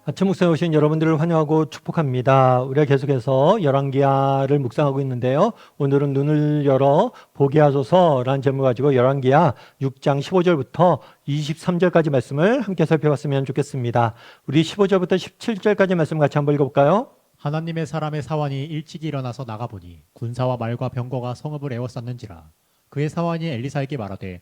아침 묵상에 오신 여러분들을 환영하고 축복합니다. 우리가 계속해서 열왕기하를 묵상하고 있는데요. 오늘은 눈을 열어 보게 하소서라는 제목을 가지고 열왕기하 6장 15절부터 23절까지 말씀을 함께 살펴봤으면 좋겠습니다. 우리 15절부터 17절까지 말씀 같이 한번 읽어볼까요? 하나님의 사람의 사환이 일찍이 일어나서 나가보니 군사와 말과 병거가 성읍을 에워쌌는지라. 그의 사환이 엘리사에게 말하되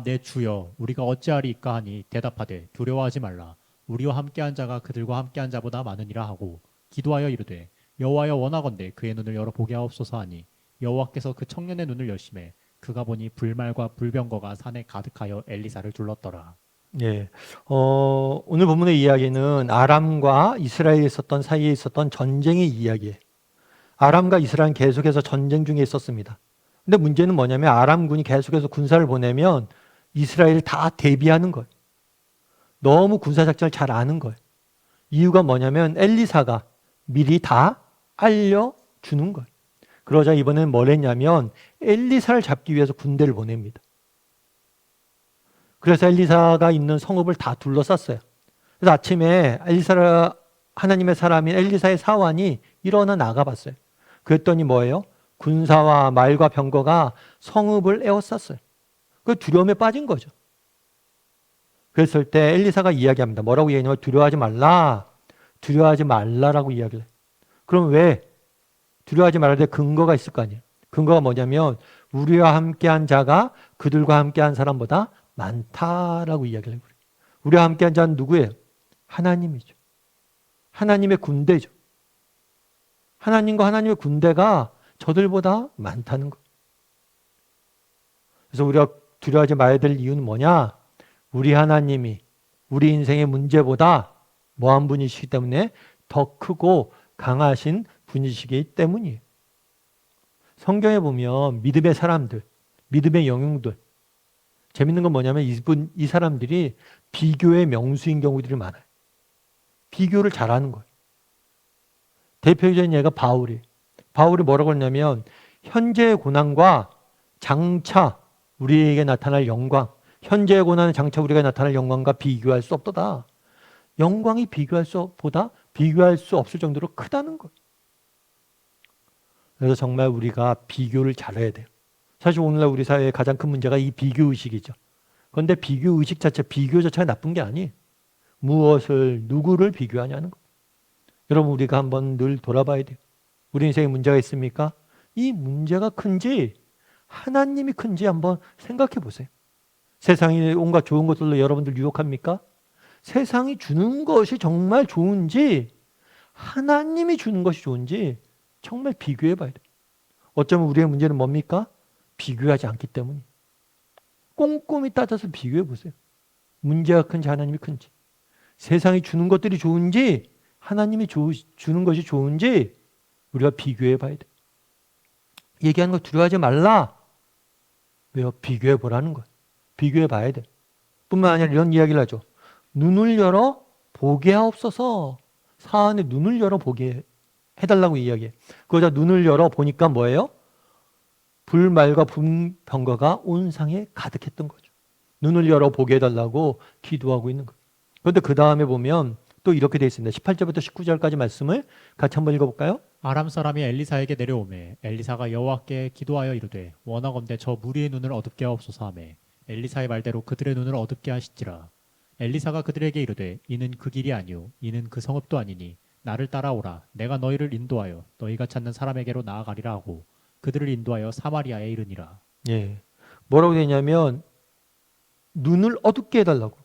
내 주여 우리가 어찌하리이까 하니 대답하되 두려워하지 말라. 우리와 함께한 자가 그들과 함께한 자보다 많으니라 하고 기도하여 이르되 여호와여 원하건대 그의 눈을 열어 보게 하옵소서 하니 여호와께서 그 청년의 눈을 여심해 그가 보니 불말과 불병거가 산에 가득하여 엘리사를 둘렀더라. 예. 오늘 본문의 이야기는 아람과 이스라엘에 있었던 사이에 있었던 전쟁의 이야기예요. 아람과 이스라엘은 계속해서 전쟁 중에 있었습니다. 근데 문제는 뭐냐면 아람군이 계속해서 군사를 보내면 이스라엘을 다 대비하는 거예요. 너무 군사작전을 잘 아는 거예요. 이유가 뭐냐면 엘리사가 미리 다 알려주는 거예요. 그러자 이번에는 뭘 했냐면 엘리사를 잡기 위해서 군대를 보냅니다. 그래서 엘리사가 있는 성읍을 다 둘러쌌어요. 그래서 아침에 하나님의 사람인 엘리사의 사환이 일어나 나가봤어요. 그랬더니 뭐예요? 군사와 말과 병거가 성읍을 에워쌌어요. 그 두려움에 빠진 거죠. 그랬을 때 엘리사가 이야기합니다. 뭐라고 이야기하냐면 두려워하지 말라. 두려워하지 말라라고 이야기를 해요. 그럼 왜 두려워하지 말아야 돼? 근거가 있을 거 아니에요. 근거가 뭐냐면 우리와 함께한 자가 그들과 함께한 사람보다 많다라고 이야기를 해요. 우리와 함께한 자는 누구예요? 하나님이죠. 하나님의 군대죠. 하나님과 하나님의 군대가 저들보다 많다는 거. 그래서 우리가 두려워하지 말아야 될 이유는 뭐냐? 우리 하나님이 우리 인생의 문제보다 뭐한 분이시기 때문에 더 크고 강하신 분이시기 때문이에요. 성경에 보면 믿음의 사람들, 믿음의 영웅들, 재밌는 건 뭐냐면 이 사람들이 비교의 명수인 경우들이 많아요. 비교를 잘하는 거예요. 대표적인 예가 바울이 뭐라고 했냐면 현재의 고난과 장차 우리에게 나타날 영광, 현재의 고난은 장차 우리가 나타날 영광과 비교할 수 없도다. 영광이 비교할 수 없을 정도로 크다는 거예요. 그래서 정말 우리가 비교를 잘해야 돼요. 사실 오늘날 우리 사회의 가장 큰 문제가 이 비교의식이죠. 그런데 비교의식 비교 자체가 나쁜 게 아니에요. 누구를 비교하냐는 거. 여러분 우리가 한번 늘 돌아봐야 돼요. 우리 인생에 문제가 있습니까? 이 문제가 큰지 하나님이 큰지 한번 생각해 보세요. 세상이 온갖 좋은 것들로 여러분들 유혹합니까? 세상이 주는 것이 정말 좋은지 하나님이 주는 것이 좋은지 정말 비교해 봐야 돼요. 어쩌면 우리의 문제는 뭡니까? 비교하지 않기 때문이에요. 꼼꼼히 따져서 비교해 보세요. 문제가 큰지 하나님이 큰지. 세상이 주는 것들이 좋은지 하나님이 주는 것이 좋은지 우리가 비교해 봐야 돼요. 얘기하는 거 두려워하지 말라. 왜요? 비교해 보라는 거예요. 비교해 봐야 돼. 뿐만 아니라 이런 이야기를 하죠. 눈을 열어 보게 하옵소서. 사안에 눈을 열어 보게 해달라고 이야기해. 그러자 눈을 열어 보니까 뭐예요? 불말과 병거가 온 상에 가득했던 거죠. 눈을 열어 보게 해달라고 기도하고 있는 거예요. 그런데 그 다음에 보면 또 이렇게 되어 있습니다. 18절부터 19절까지 말씀을 같이 한번 읽어볼까요? 아람 사람이 엘리사에게 내려오매 엘리사가 여호와께 기도하여 이르되 원하건대 저 무리의 눈을 어둡게 하옵소서 하매 엘리사의 말대로 그들의 눈을 어둡게 하시지라. 엘리사가 그들에게 이르되 이는 그 길이 아니요 이는 그 성읍도 아니니 나를 따라오라. 내가 너희를 인도하여 너희가 찾는 사람에게로 나아가리라 하고 그들을 인도하여 사마리아에 이르니라. 예. 뭐라고 되냐면 눈을 어둡게 해달라고.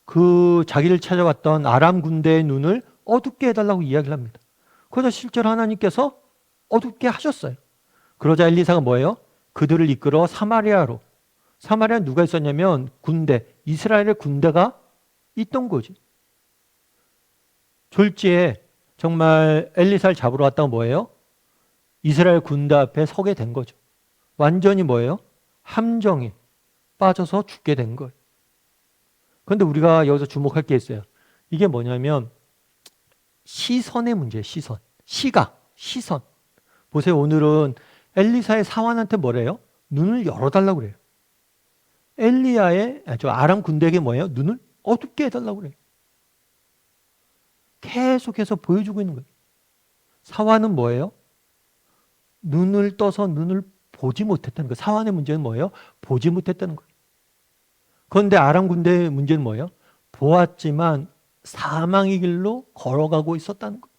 그 자기를 찾아왔던 아람 군대의 눈을 어둡게 해달라고 이야기를 합니다. 그러자 실제로 하나님께서 어둡게 하셨어요. 그러자 엘리사가 뭐예요? 그들을 이끌어 사마리아로. 사마리아는 누가 있었냐면 이스라엘의 군대가 있던 거지. 졸지에 정말 엘리사를 잡으러 왔다가 뭐예요? 이스라엘 군대 앞에 서게 된 거죠. 완전히 뭐예요? 함정에 빠져서 죽게 된 거예요. 그런데 우리가 여기서 주목할 게 있어요. 이게 뭐냐면 시선의 문제예요. 시선. 보세요. 오늘은 엘리사의 사환한테 뭐래요? 눈을 열어달라고 그래요. 아람 군대에게 뭐예요? 눈을 어둡게 해달라고 그래요. 계속해서 보여주고 있는 거예요. 사화는 뭐예요? 눈을 떠서 눈을 보지 못했다는 거예요. 사환의 문제는 뭐예요? 보지 못했다는 거예요. 그런데 아람 군대의 문제는 뭐예요? 보았지만 사망의 길로 걸어가고 있었다는 거예요.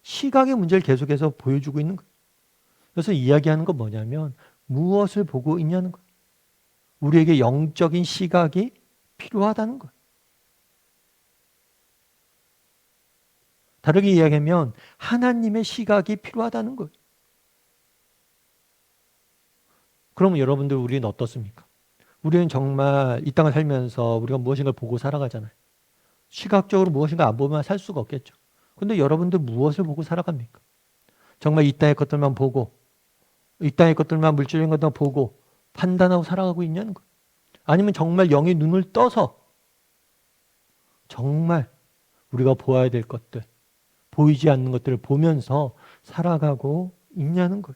시각의 문제를 계속해서 보여주고 있는 거예요. 그래서 이야기하는 건 뭐냐면 무엇을 보고 있냐는 거예요. 우리에게 영적인 시각이 필요하다는 거예요. 다르게 이야기하면 하나님의 시각이 필요하다는 거예요. 그러면 여러분들 우리는 어떻습니까? 우리는 정말 이 땅을 살면서 우리가 무엇인가를 보고 살아가잖아요. 시각적으로 무엇인가 안 보면 살 수가 없겠죠. 근데 여러분들 무엇을 보고 살아갑니까? 정말 이 땅의 것들만 보고 이 땅의 것들만 물질적인 것들만 보고 판단하고 살아가고 있냐는 거예요. 아니면 정말 영의 눈을 떠서 정말 우리가 보아야 될 것들, 보이지 않는 것들을 보면서 살아가고 있냐는 거예요.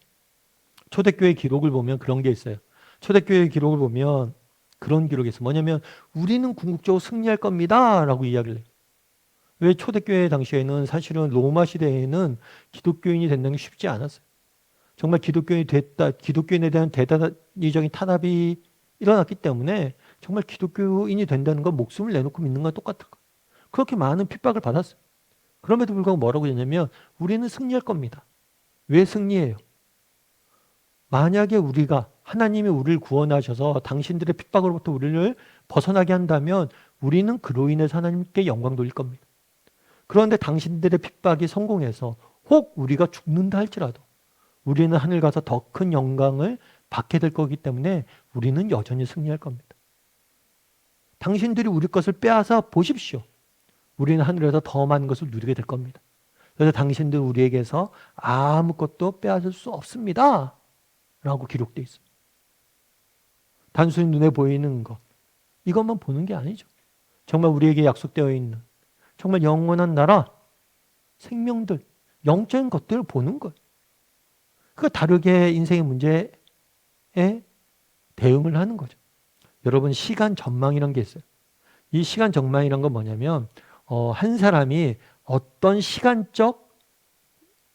초대교회 기록을 보면 그런 게 있어요. 초대교회 기록을 보면 그런 기록이 있어요. 뭐냐면 우리는 궁극적으로 승리할 겁니다 라고 이야기를 해요. 왜 초대교회 당시에는 사실은 로마 시대에는 기독교인이 된다는 게 쉽지 않았어요. 정말 기독교인이 됐다, 기독교인에 대한 대단히적인 탄압이 일어났기 때문에 정말 기독교인이 된다는 건 목숨을 내놓고 믿는 건 똑같은 거예요. 그렇게 많은 핍박을 받았어요. 그럼에도 불구하고 뭐라고 했냐면 우리는 승리할 겁니다. 왜 승리해요? 만약에 우리가 하나님이 우리를 구원하셔서 당신들의 핍박으로부터 우리를 벗어나게 한다면 우리는 그로 인해서 하나님께 영광 돌릴 겁니다. 그런데 당신들의 핍박이 성공해서 혹 우리가 죽는다 할지라도 우리는 하늘 가서 더 큰 영광을 받게 될 거기 때문에 우리는 여전히 승리할 겁니다. 당신들이 우리 것을 빼앗아 보십시오. 우리는 하늘에서 더 많은 것을 누리게 될 겁니다. 그래서 당신들 우리에게서 아무것도 빼앗을 수 없습니다 라고 기록되어 있습니다. 단순히 눈에 보이는 것, 이것만 보는 게 아니죠. 정말 우리에게 약속되어 있는 정말 영원한 나라, 생명들, 영적인 것들을 보는 거예요. 그 다르게 인생의 문제에 대응을 하는 거죠. 여러분, 시간 전망이라는 게 있어요. 이 시간 전망이란 건 뭐냐면 한 사람이 어떤 시간적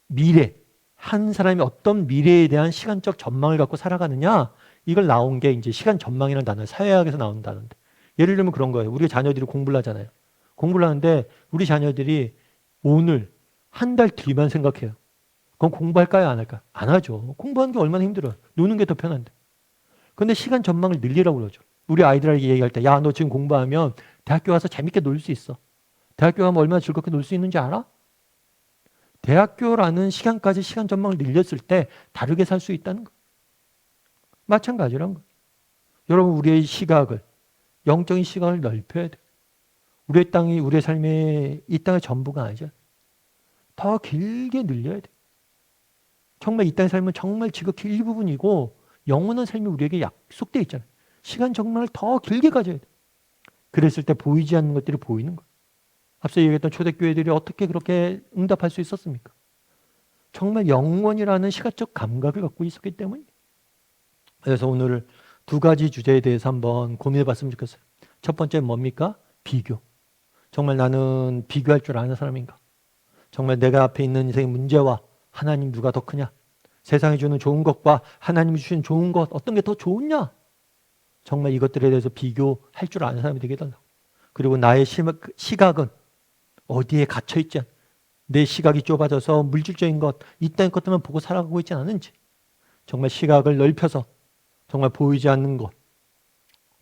미래, 한 사람이 어떤 미래에 대한 시간적 전망을 갖고 살아가느냐, 이걸 나온 게 이제 시간 전망이라는 단어, 사회학에서 나온 단어인데, 예를 들면 그런 거예요. 우리 자녀들이 공부를 하잖아요. 공부를 하는데 우리 자녀들이 오늘 한 달 뒤만 생각해요. 그럼 공부할까요? 안 할까요? 안 하죠. 공부하는 게 얼마나 힘들어요. 노는 게 더 편한데. 근데 시간 전망을 늘리라고 그러죠. 우리 아이들에게 얘기할 때, 야, 너 지금 공부하면 대학교 가서 재밌게 놀 수 있어. 대학교 가면 얼마나 즐겁게 놀 수 있는지 알아? 대학교라는 시간까지 시간 전망을 늘렸을 때 다르게 살 수 있다는 거. 마찬가지란 거. 여러분, 우리의 시각을, 영적인 시각을 넓혀야 돼. 우리의 땅이 우리의 삶의 이 땅의 전부가 아니죠. 더 길게 늘려야 돼. 정말 이 땅의 삶은 정말 지극히 일부분이고 영원한 삶이 우리에게 약속되어 있잖아요. 시간 전망을 더 길게 가져야 돼. 그랬을 때 보이지 않는 것들이 보이는 거예요. 앞서 얘기했던 초대교회들이 어떻게 그렇게 응답할 수 있었습니까? 정말 영원이라는 시각적 감각을 갖고 있었기 때문이에요. 그래서 오늘 두 가지 주제에 대해서 한번 고민해 봤으면 좋겠어요. 첫 번째는 뭡니까? 비교. 정말 나는 비교할 줄 아는 사람인가? 정말 내가 앞에 있는 인생의 문제와 하나님 누가 더 크냐? 세상이 주는 좋은 것과 하나님이 주신 좋은 것 어떤 게 더 좋으냐? 정말 이것들에 대해서 비교할 줄 아는 사람이 되게 달라고. 그리고 나의 시각은 어디에 갇혀있지 않, 내 시각이 좁아져서 물질적인 것, 이 땅의 것들만 보고 살아가고 있지 않은지, 정말 시각을 넓혀서 정말 보이지 않는 것,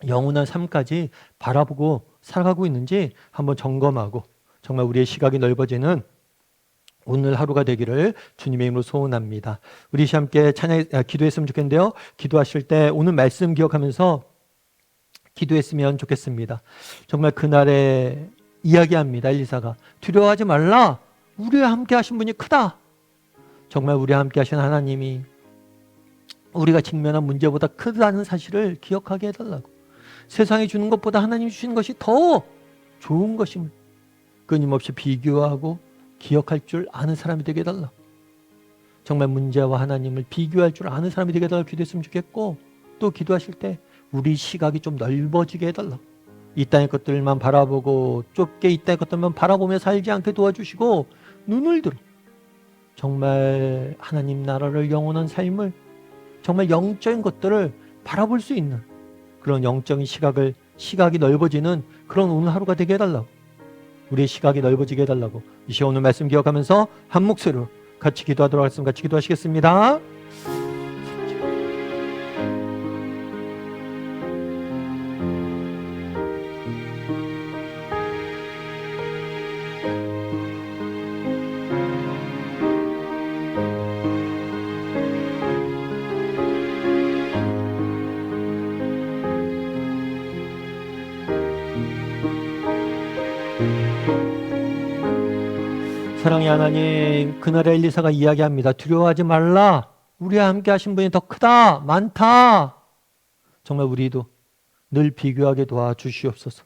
영원한 삶까지 바라보고 살아가고 있는지 한번 점검하고 정말 우리의 시각이 넓어지는 오늘 하루가 되기를 주님의 이름으로 소원합니다. 우리 함께 기도했으면 좋겠는데요. 기도하실 때 오늘 말씀 기억하면서 기도했으면 좋겠습니다. 정말 그날에 이야기합니다. 엘리사가 두려워하지 말라. 우리와 함께 하신 분이 크다. 정말 우리와 함께 하신 하나님이 우리가 직면한 문제보다 크다는 사실을 기억하게 해달라고. 세상이 주는 것보다 하나님이 주시는 것이 더 좋은 것임을 끊임없이 비교하고 기억할 줄 아는 사람이 되게 해달라고. 정말 문제와 하나님을 비교할 줄 아는 사람이 되게 해달라고 기도했으면 좋겠고, 또 기도하실 때 우리 시각이 좀 넓어지게 해달라고. 이 땅의 것들만 바라보고 좁게 이 땅의 것들만 바라보며 살지 않게 도와주시고 눈을 들어 정말 하나님 나라를 영원한 삶을 정말 영적인 것들을 바라볼 수 있는 그런 영적인 시각이 넓어지는 그런 오늘 하루가 되게 해달라고, 우리의 시각이 넓어지게 해달라고 이 시간 오늘 말씀 기억하면서 한 목소리로 같이 기도하도록 하겠습니다. 같이 기도하시겠습니다. 사랑의 하나님, 그날의 엘리사가 이야기합니다. 두려워하지 말라. 우리와 함께 하신 분이 더 크다, 많다. 정말 우리도 늘 비교하게 도와주시옵소서.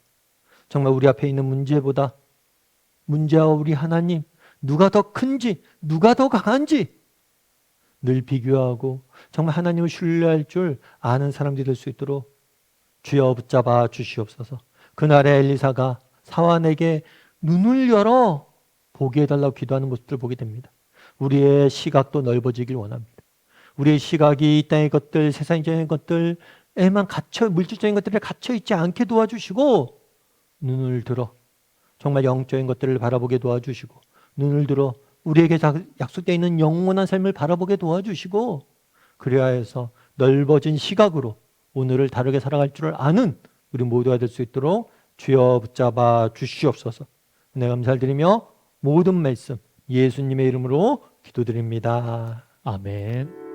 정말 우리 앞에 있는 문제보다 문제와 우리 하나님, 누가 더 큰지, 누가 더 강한지 늘 비교하고 정말 하나님을 신뢰할 줄 아는 사람들이 될 수 있도록 주여 붙잡아 주시옵소서. 그날의 엘리사가 사환에게 눈을 열어 보게 해달라고 기도하는 모습들을 보게 됩니다. 우리의 시각도 넓어지길 원합니다. 우리의 시각이 이 땅의 것들, 세상적인 것들에만 물질적인 것들에 갇혀있지 않게 도와주시고 눈을 들어 정말 영적인 것들을 바라보게 도와주시고 눈을 들어 우리에게 약속되어 있는 영원한 삶을 바라보게 도와주시고 그래야 해서 넓어진 시각으로 오늘을 다르게 살아갈 줄을 아는 우리 모두가 될 수 있도록 주여 붙잡아 주시옵소서. 은혜 감사를 드리며 모든 말씀 예수님의 이름으로 기도드립니다. 아멘.